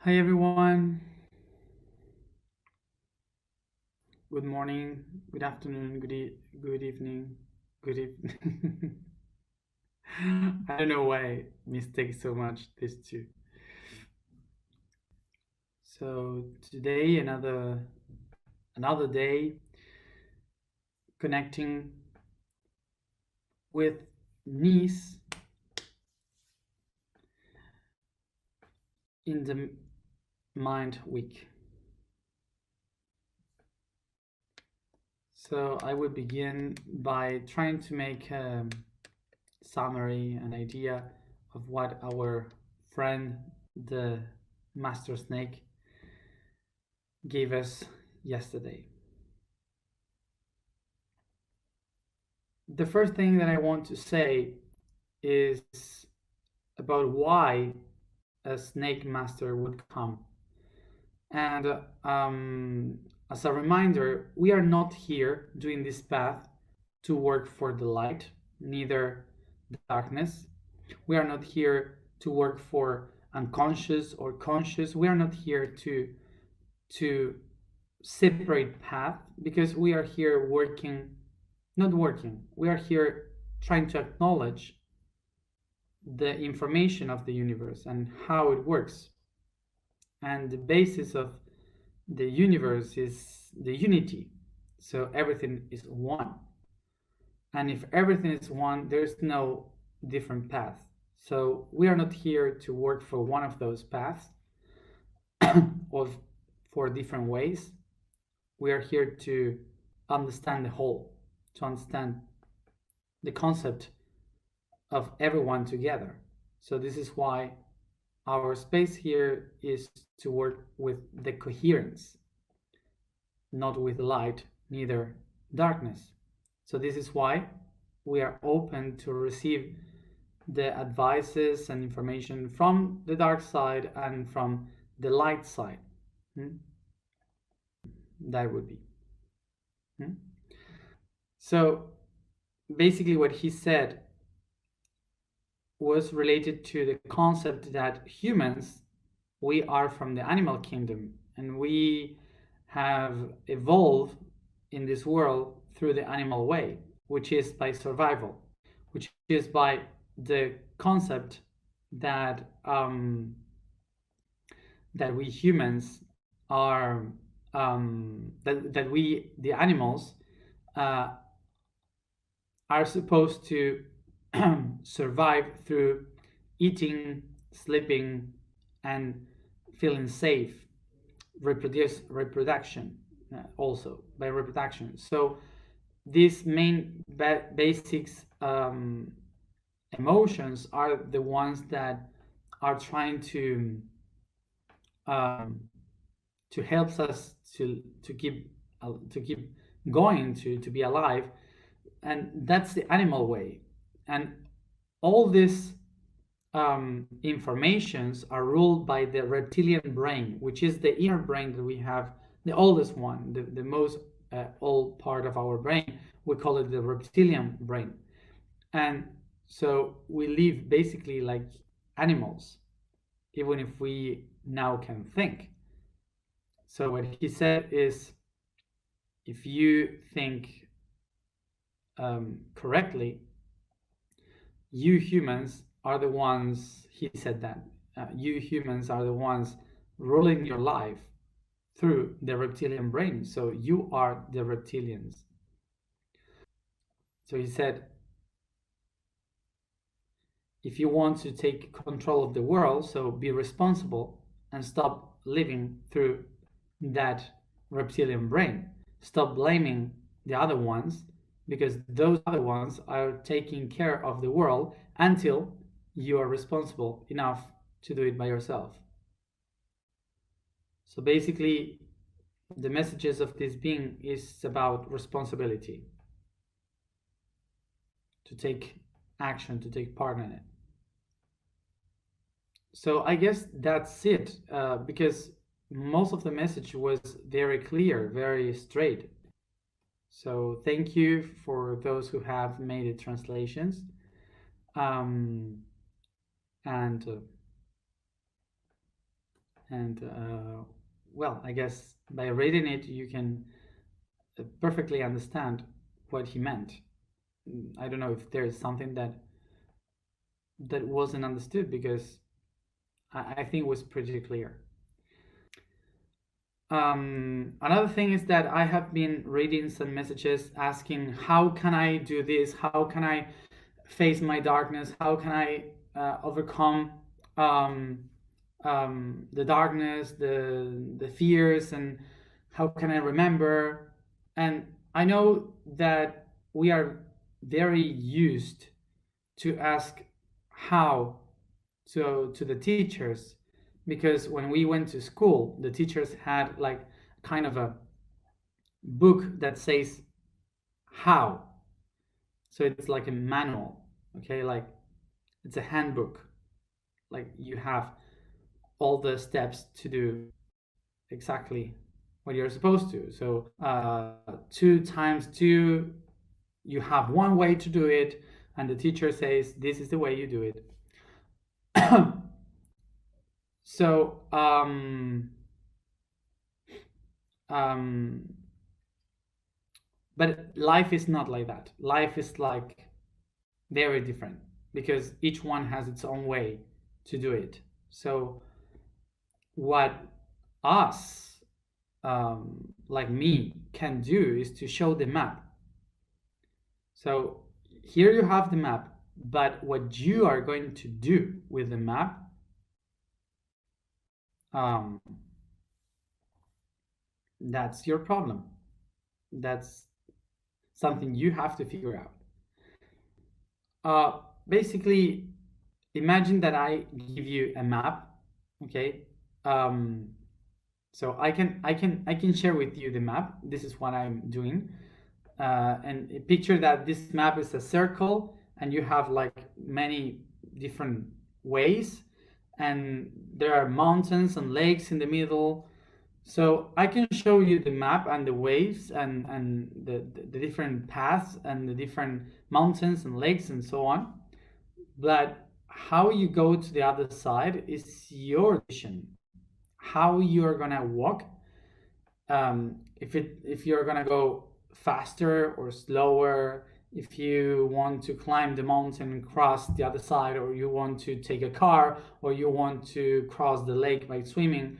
Hi everyone. Good morning, good afternoon, good evening, good evening. I don't know why I mistake so much these two. So today another day connecting with niece in the mind week. So I will begin by trying to make a summary, an idea of what our friend, the master snake, gave us yesterday. The first thing that I want to say is about why a snake master would come. And as a reminder, we are not here doing this path to work for the light, neither the darkness. We are not here to work for unconscious or conscious. We are not here to separate path, because we are here not working. We are here trying to acknowledge the information of the universe and how it works. And the basis of the universe is the unity. So everything is one. And if everything is one, there's no different path. So we are not here to work for one of those paths or for different ways. We are here to understand the whole, to understand the concept of everyone together. So this is why our space here is to work with the coherence, not with light, neither darkness. So this is why we are open to receive the advices and information from the dark side and from the light side. That would be. So basically what he said was related to the concept that humans, we are from the animal kingdom, and we have evolved in this world through the animal way, which is by survival, which is by the concept that that we humans are that we, the animals, uh, are supposed to survive through eating, sleeping, and feeling safe, reproduction, also by reproduction. So these main basics emotions are the ones that are trying um, to help us to keep going, to be alive, and that's the animal way. And all these informations are ruled by the reptilian brain, which is the inner brain that we have, the oldest one, the most old part of our brain. We call it the reptilian brain. And so we live basically like animals, even if we now can think. So what he said is, if you think correctly, you humans are the ones, he said that, you humans are the ones ruling your life through the reptilian brain. So you are the reptilians. So he said, if you want to take control of the world, so be responsible and stop living through that reptilian brain. Stop blaming the other ones, because those other ones are taking care of the world until you are responsible enough to do it by yourself. So basically, the messages of this being is about responsibility, to take action, to take part in it. So I guess that's it, because most of the message was very clear, very straight. So thank you for those who have made it translations. And And well, I guess by reading it, you can perfectly understand what he meant. I don't know if there is something that wasn't understood, because I think it was pretty clear. Another thing is that I have been reading some messages asking, how can I do this? How can I face my darkness? How can I overcome um, the darkness, the fears, and how can I remember? And I know that we are very used to ask how to the teachers, because when we went to school, the teachers had like kind of a book that says how. So it's like a manual, okay? Like it's a handbook. Like you have all the steps to do exactly what you're supposed to. So 2 times 2, you have one way to do it, and the teacher says this is the way you do it. So um, but life is not like that. Life is like very different, because each one has its own way to do it. So what us, like me, can do is to show the map. So here you have the map, but what you are going to do with the map, um, that's your problem. That's something you have to figure out. Basically, imagine that I give you a map, okay? Um, so I can share with you the map. This is what I'm doing, and picture that this map is a circle, and you have like many different ways, and there are mountains and lakes in the middle. So I can show you the map and the waves and the different paths and the different mountains and lakes and so on. But how you go to the other side is your decision. How you're gonna walk. If you're gonna go faster or slower, if you want to climb the mountain and cross the other side, or you want to take a car, or you want to cross the lake by swimming,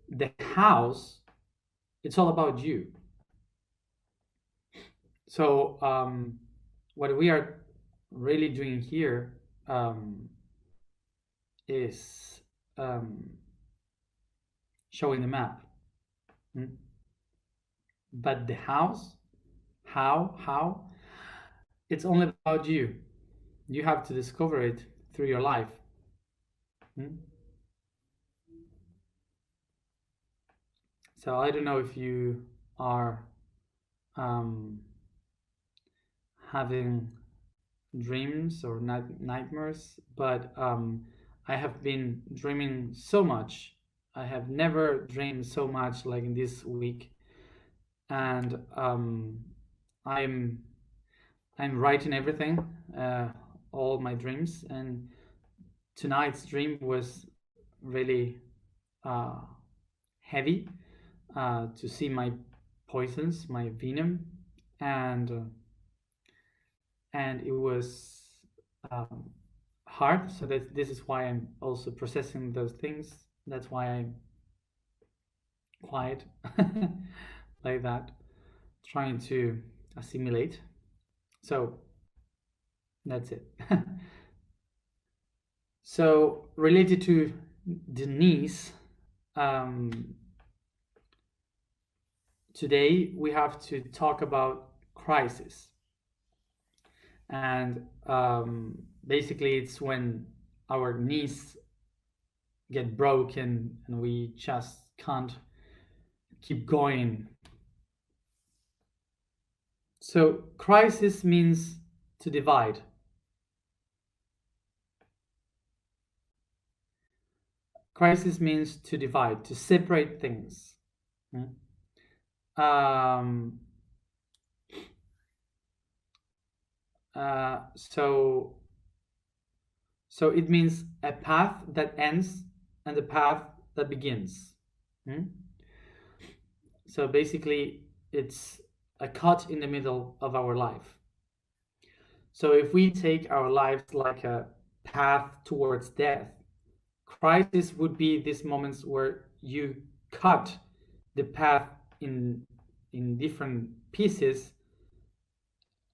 the house, it's all about you. So what we are really doing here is showing the map. Mm. But the house, how, it's only about you. You have to discover it through your life. Mm. So I don't know if you are um, having dreams or nightmares, but I have been dreaming so much. I have never dreamed so much like in this week, and I'm I'm writing everything, all my dreams, and tonight's dream was really uh, heavy, to see my poisons, my venom, and it was um, hard. So that this is why I'm also processing those things. That's why I'm quiet, like that, trying to assimilate. So that's it. So related to Denise, um, today we have to talk about crisis, and basically it's when our knees get broken and we just can't keep going. So crisis means to divide. Crisis means to divide, to separate things. Um, so it means a path that ends and a path that begins. So basically, it's a cut in the middle of our life. So if we take our lives like a path towards death, crisis would be these moments where you cut the path in different pieces,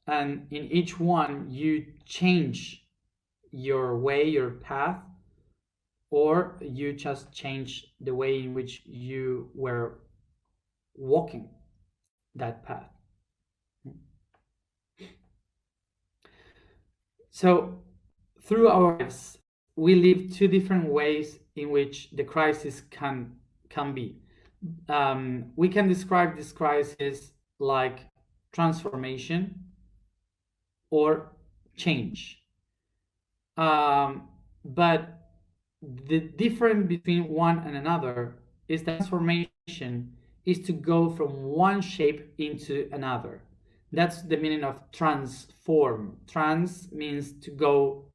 and in each one you change your way, your path, or you just change the way in which you were walking that path. So through our lives, we live two different ways in which the crisis can be. We can describe this crisis like transformation or change. But the difference between one and another is that transformation is to go from one shape into another. That's the meaning of transform. Trans means to go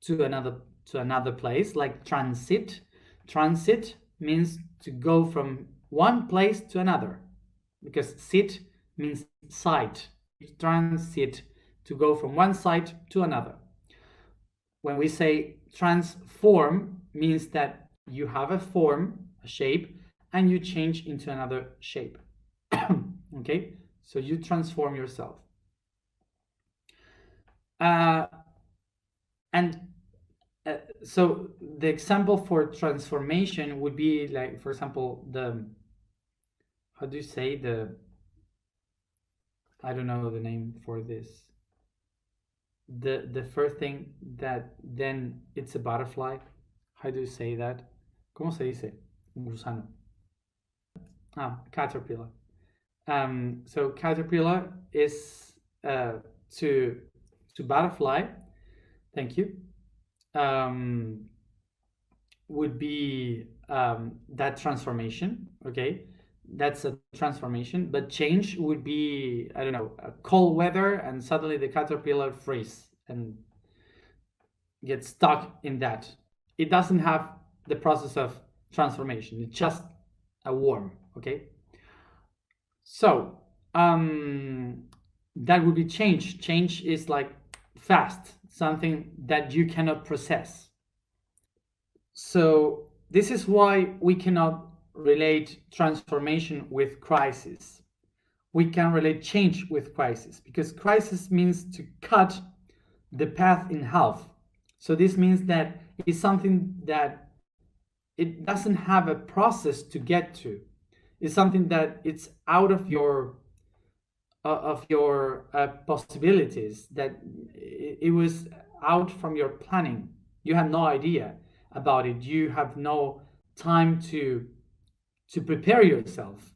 to another place, like transit. Transit means to go from one place to another, because sit means site. Transit, to go from one site to another. When we say transform, means that you have a form, a shape, and you change into another shape. Okay, so you transform yourself. So the example for transformation would be like, for example, how do you say I don't know the name for this. The first thing that then it's a butterfly. How do you say that? ¿Cómo se dice? Un gusano. Caterpillar. So caterpillar is to butterfly. Thank you. Would be that transformation. Okay, that's a transformation. But change would be, I don't know, a cold weather, and suddenly the caterpillar freeze and gets stuck in that. It doesn't have the process of transformation. It's just a worm. Okay. So that would be change. Change is like fast, something that you cannot process. So this is why we cannot relate transformation with crisis. We can relate change with crisis, because crisis means to cut the path in half. So this means that it's something that it doesn't have a process to get to. It's something that it's out of your possibilities, that it was out from your planning. You have no idea about it. You have no time to prepare yourself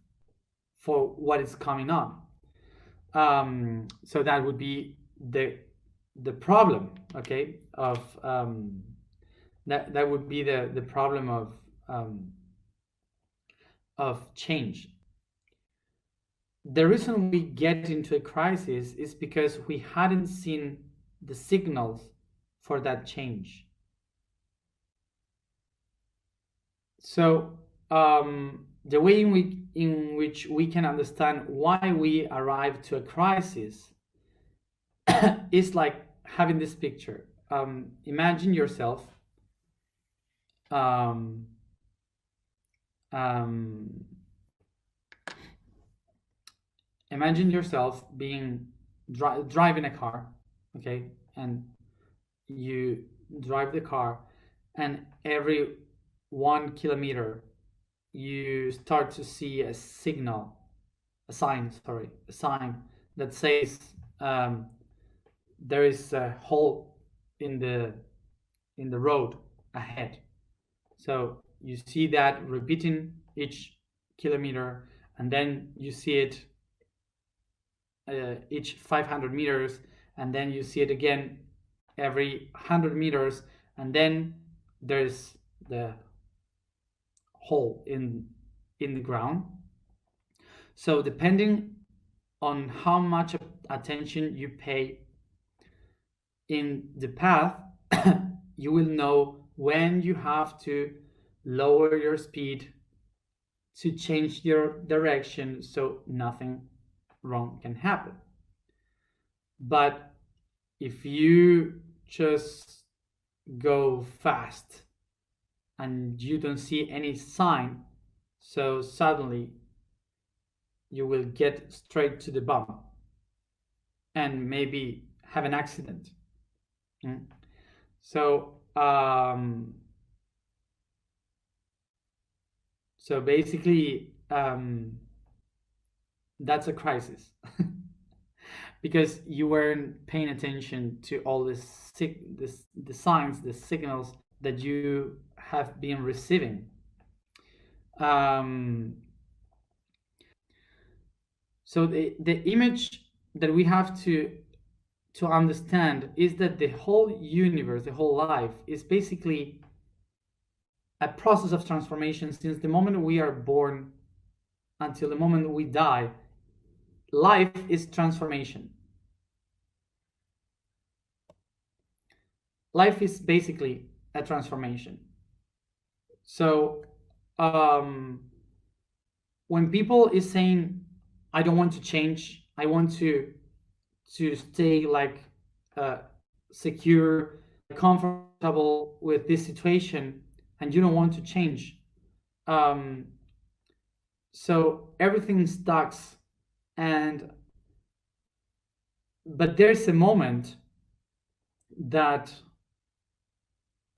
for what is coming on. So that would be the problem, okay, of that would be the problem of change. The reason we get into a crisis is because we hadn't seen the signals for that change. So the way in which we can understand why we arrive to a crisis is like having this picture. Imagine yourself imagine yourself being driving a car, okay, and you drive the car, and every 1 kilometer you start to see a sign that says there is a hole in the road ahead. So you see that repeating each kilometer, and then you see it each 500 meters, and then you see it again every 100 meters, and then there's the hole in the ground. So depending on how much attention you pay in the path, you will know when you have to lower your speed, to change your direction so nothing wrong can happen. But if you just go fast and you don't see any sign, so suddenly you will get straight to the bump and maybe have an accident. Mm. So so basically, that's a crisis because you weren't paying attention to all the signs, the signals that you have been receiving. Um, so the image that we have to understand is that the whole universe, the whole life, is basically a process of transformation since the moment we are born until the moment we die. Life is transformation. Life is basically a transformation. So um, when people is saying, I don't want to change, I want to stay like uh, secure, comfortable with this situation, and you don't want to change, um, so everything stucks. And but there's a moment that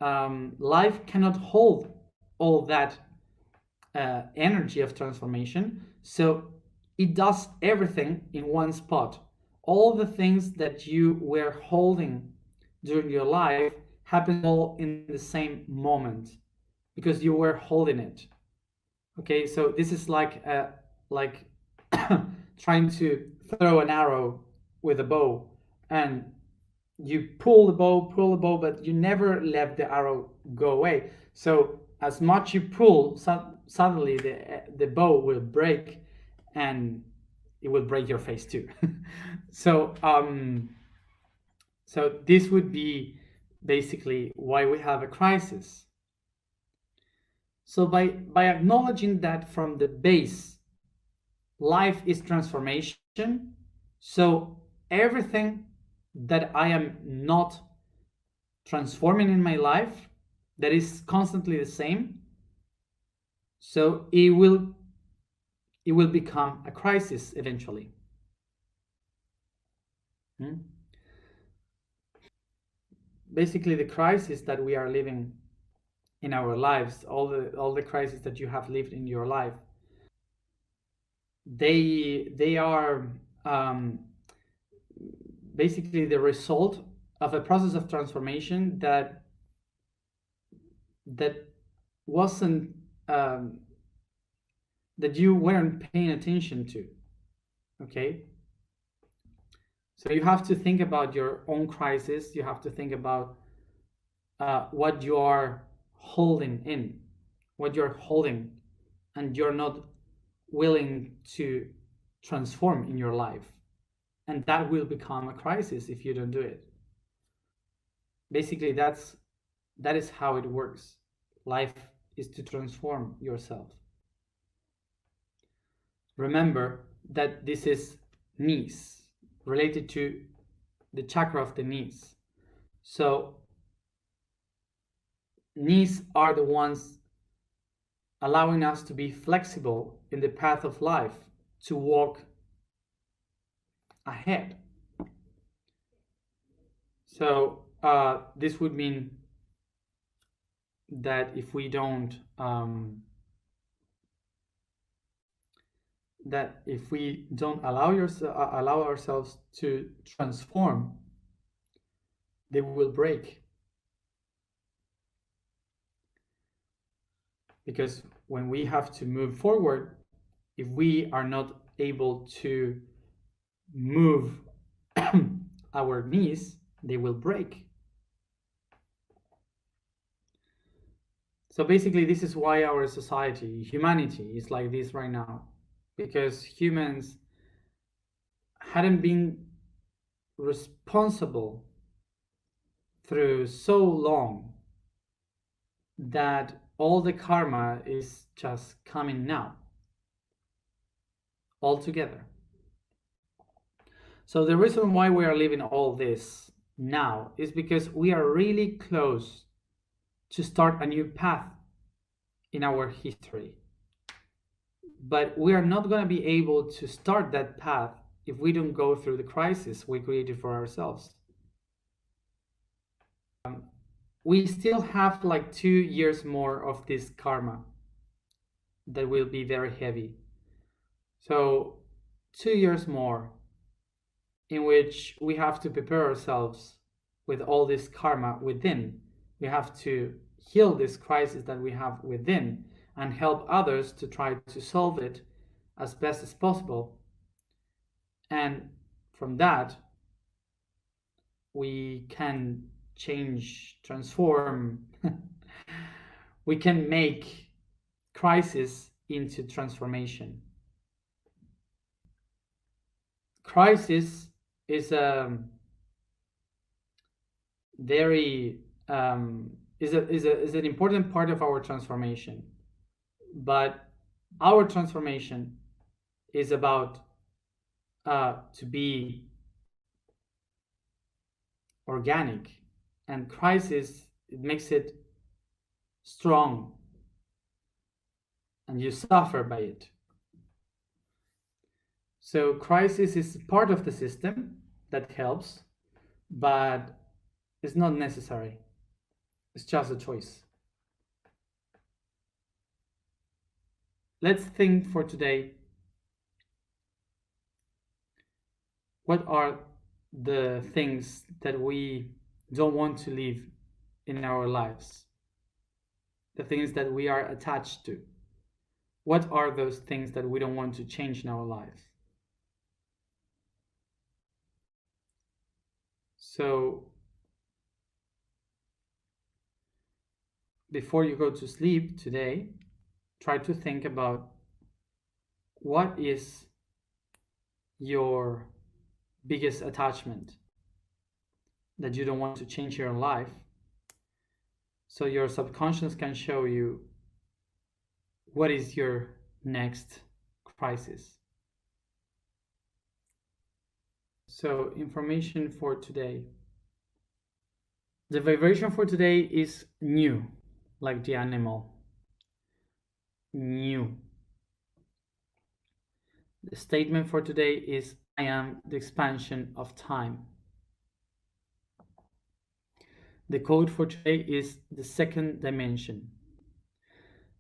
life cannot hold all that energy of transformation, so it does everything in one spot. All the things that you were holding during your life happen all in the same moment because you were holding it. Okay, so this is like trying to throw an arrow with a bow, and you pull the bow, but you never let the arrow go away. So as much you pull, suddenly the bow will break, and it will break your face too. so so this would be basically why we have a crisis. So by acknowledging that from the base, life is transformation. So everything that I am not transforming in my life, that is constantly the same, so it will become a crisis eventually. Hmm? Basically, the crisis that we are living in our lives, all the crises that you have lived in your life, they are basically the result of a process of transformation that wasn't that you weren't paying attention to. Okay, so you have to think about your own crisis. You have to think about what you are holding in, what you're holding, and you're not willing to transform in your life, and that will become a crisis if you don't do it. Basically, that is how it works. Life is to transform yourself. Remember that this is knees, related to the chakra of the knees. So knees are the ones allowing us to be flexible in the path of life, to walk ahead. So this would mean that if we don't allow ourselves to transform, they will break. Because when we have to move forward, if we are not able to move our knees, they will break. So basically, this is why our society, humanity, is like this right now. Because humans hadn't been responsible through so long that all the karma is just coming now, all together. So the reason why we are living all this now is because we are really close to start a new path in our history. But we are not going to be able to start that path if we don't go through the crisis we created for ourselves. We still have like 2 years more of this karma that will be very heavy. So 2 years more in which we have to prepare ourselves with all this karma within. We have to heal this crisis that we have within and help others to try to solve it as best as possible. And from that, we can change, transform, we can make crisis into transformation. Crisis is a very is an important part of our transformation, but our transformation is about to be organic, and crisis, it makes it strong and you suffer by it. So crisis is part of the system that helps, but it's not necessary. It's just a choice. Let's think for today. What are the things that we don't want to leave in our lives? The things that we are attached to. What are those things that we don't want to change in our lives? So before you go to sleep today, try to think about what is your biggest attachment that you don't want to change your life, so your subconscious can show you what is your next crisis. So information for today. The vibration for today is new, like the animal. New. The statement for today is I am the expansion of time. The code for today is the second dimension.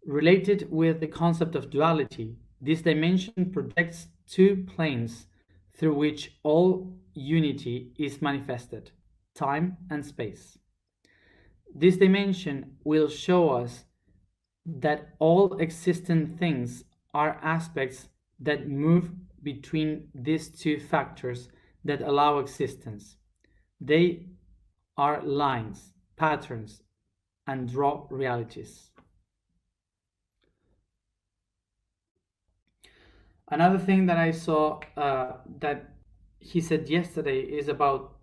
Related with the concept of duality, this dimension projects two planes through which all unity is manifested, time and space. This dimension will show us that all existent things are aspects that move between these two factors that allow existence. They are lines, patterns, and draw realities. Another thing that I saw that he said yesterday is about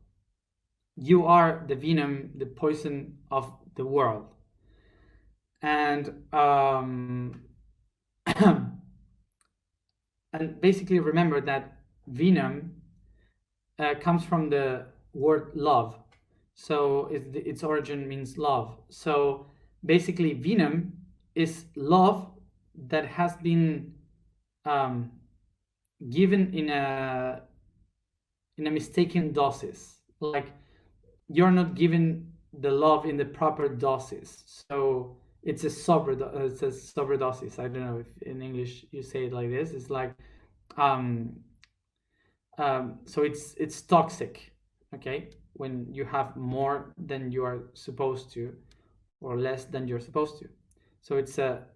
you are the venom, the poison of the world. And and basically remember that venom comes from the word love. So its origin means love. So basically venom is love that has been given in a mistaken doses. Like you're not given the love in the proper doses. So it's a sobredosis. I don't know if in English you say it like this. It's like so it's toxic, okay? When you have more than you are supposed to or less than you're supposed to. So it's a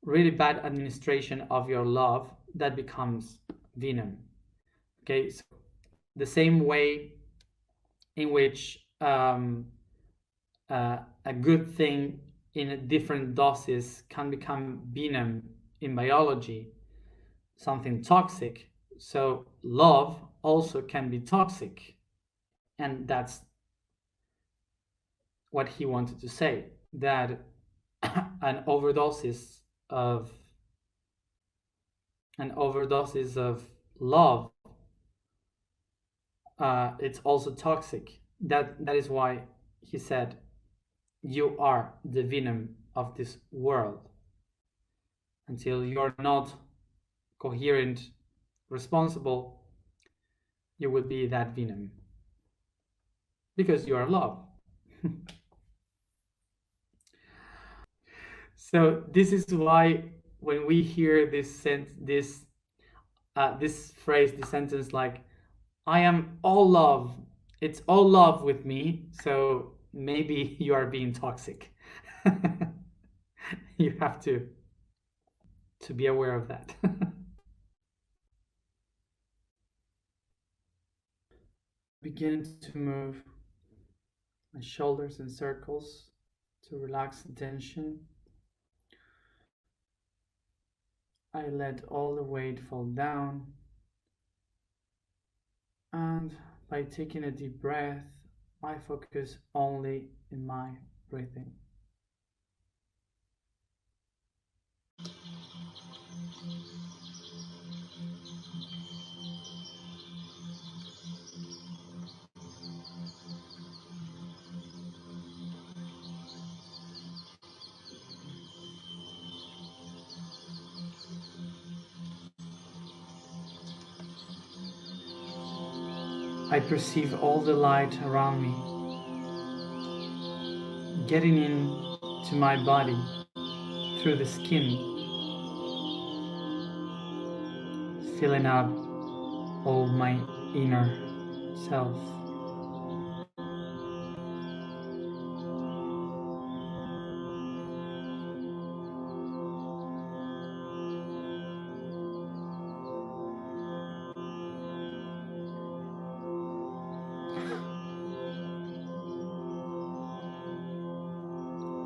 really bad administration of your love that becomes venom. Okay, so the same way in which a good thing in different doses can become venom in biology, something toxic. So love also can be toxic, and that's what he wanted to say, that an overdoses of love, it's also toxic. That is why he said, "You are the venom of this world." Until you're not coherent, responsible, you will be that venom because you are love. So this is why when we hear this phrase, this sentence, like, "I am all love," it's all love with me. So maybe you are being toxic. You have to be aware of that. Begin to move my shoulders in circles to relax the tension. I let all the weight fall down, and by taking a deep breath, I focus only in my breathing. I perceive all the light around me, getting into my body through the skin, filling up all my inner self.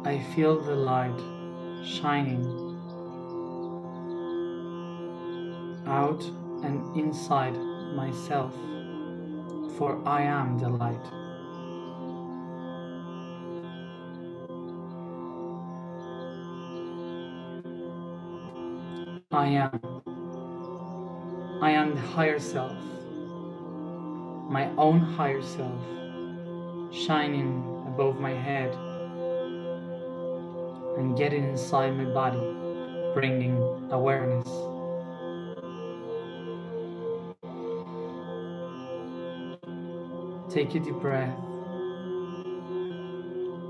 I feel the light shining out and inside myself, for I am the light. I am the higher self, my own higher self, shining above my head and getting inside my body, bringing awareness. Take a deep breath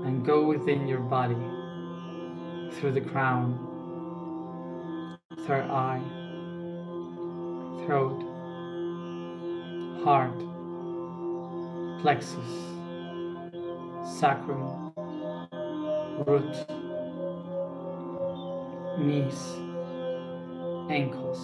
and go within your body, through the crown, third eye, throat, heart, plexus, sacrum, root, knees, ankles.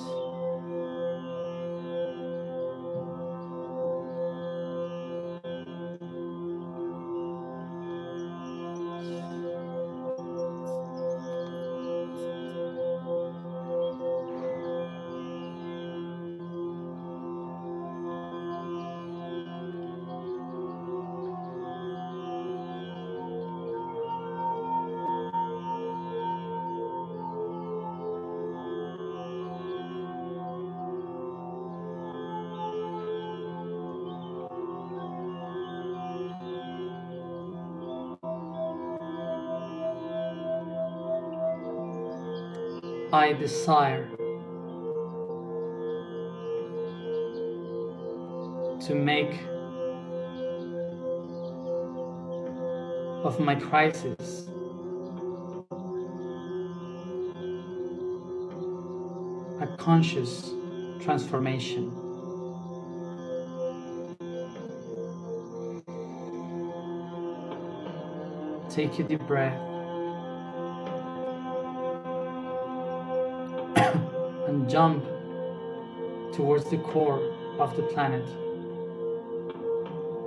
I desire to make of my crisis a conscious transformation. Take a deep breath and jump towards the core of the planet,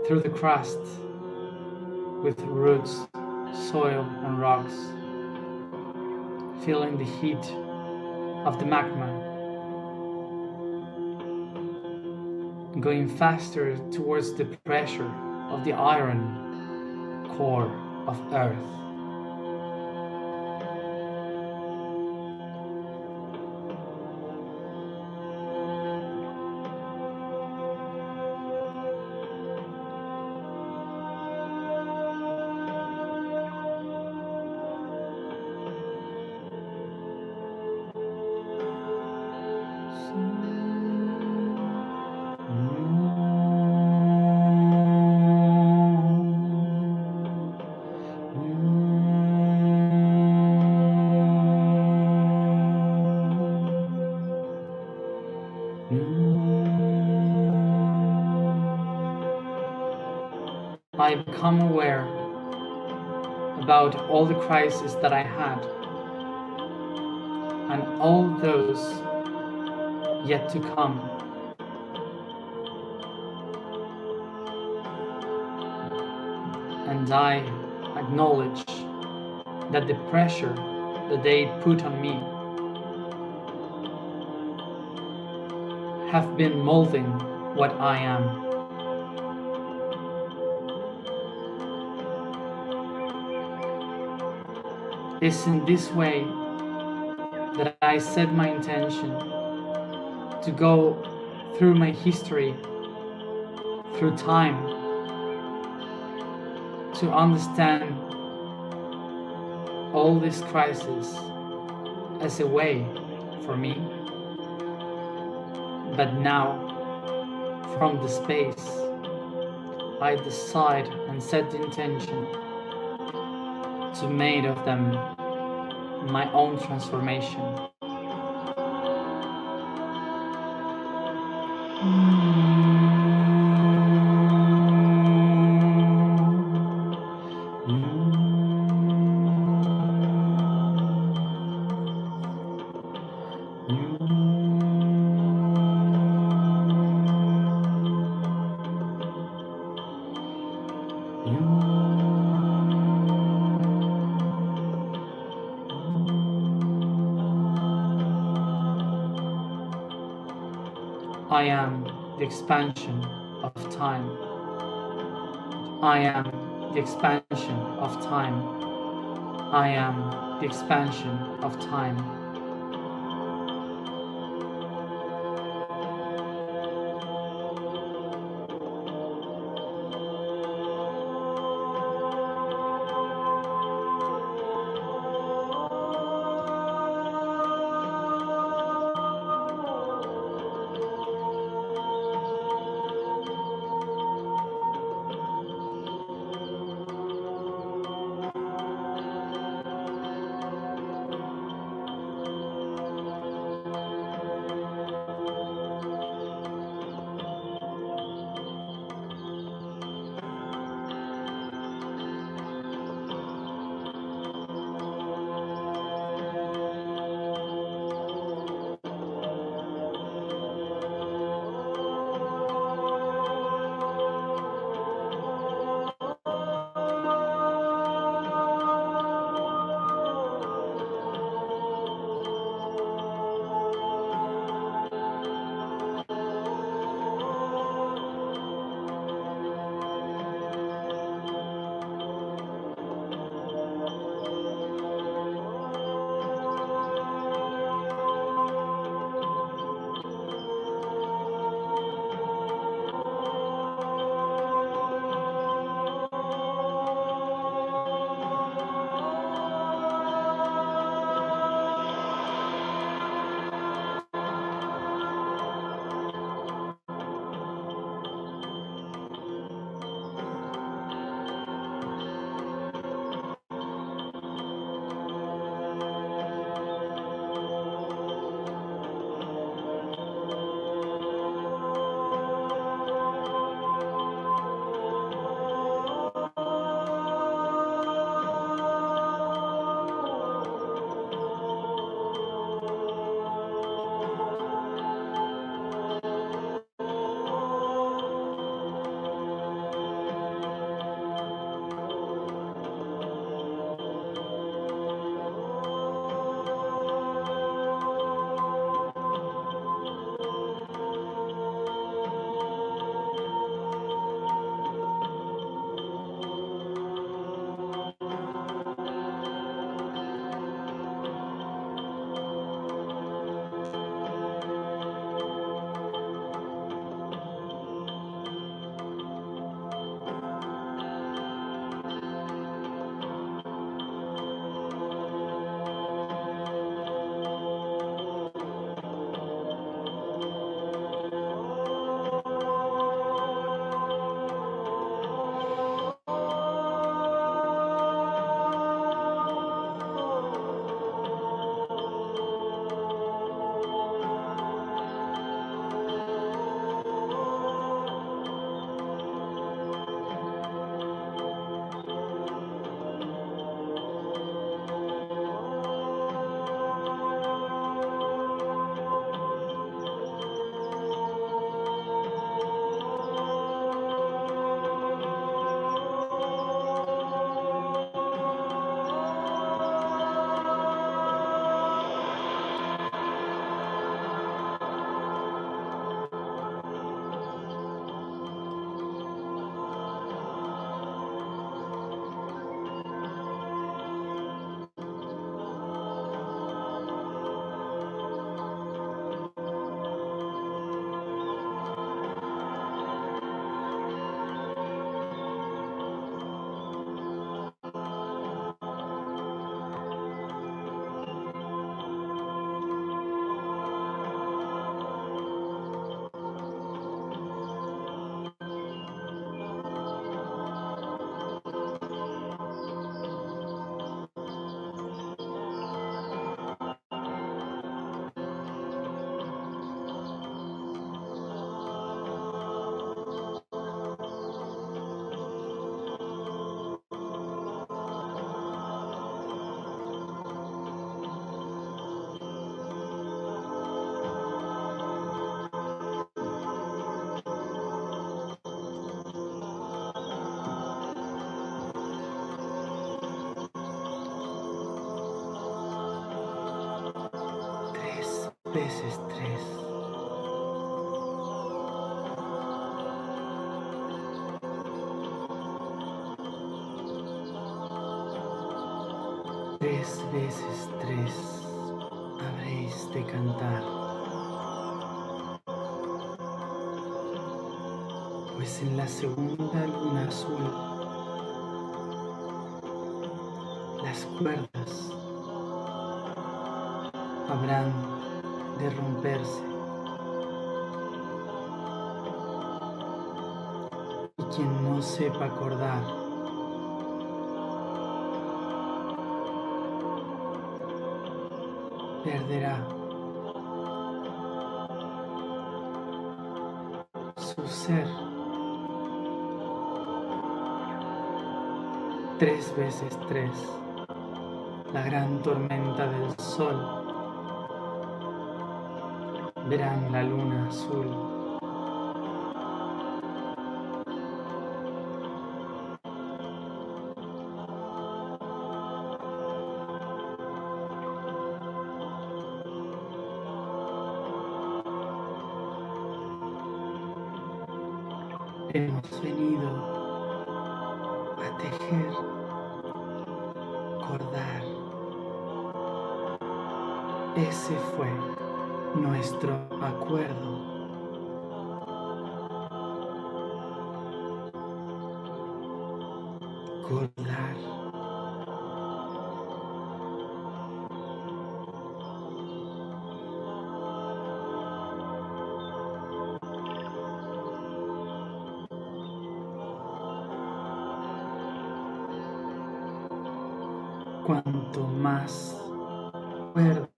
through the crust with roots, soil and rocks, feeling the heat of the magma, going faster towards the pressure of the iron core of Earth. I become aware about all the crises that I had and all those yet to come. And I acknowledge that the pressure that they put on me have been molding what I am. It's in this way that I set my intention to go through my history, through time, to understand all these crises as a way for me. But now, from the space, I decide and set the intention to make of them my own transformation. I am the expansion of time. I am the expansion of time. I am the expansion of time. veces 3. Tres veces 3 habréis de cantar, pues en la segunda luna azul las cuerdas habrán de romperse y quien no sepa acordar perderá su ser. 3 veces 3, la gran tormenta del sol, verán la luna azul. Hemos venido a tejer, cordar. Ese fue nuestro acuerdo. Cordar. Cuanto más cuerdo,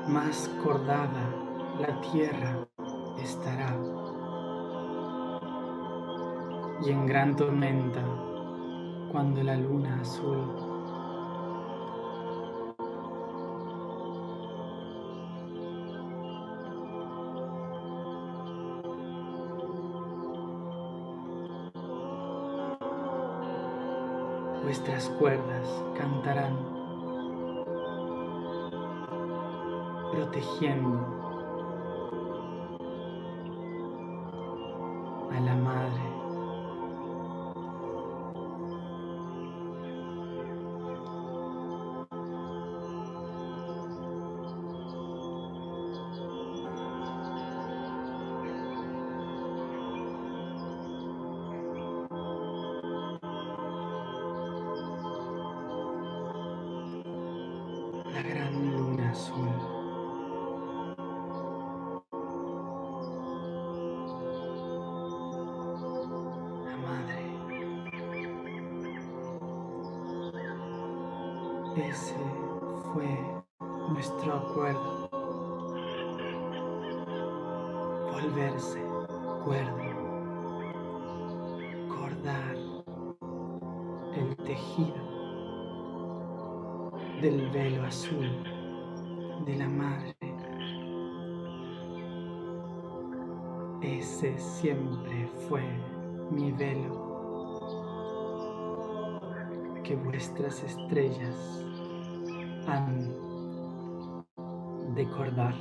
más cordada la tierra estará. Y en gran tormenta, cuando la luna azul vuestras cuerdas cantarán, protegiendo a la madre. La gran luna azul. La madre. Ese fue nuestro acuerdo. Volverse cuerdo. Cordar el tejido del velo azul de la madre. Ese siempre fue mi velo que vuestras estrellas han de cordar.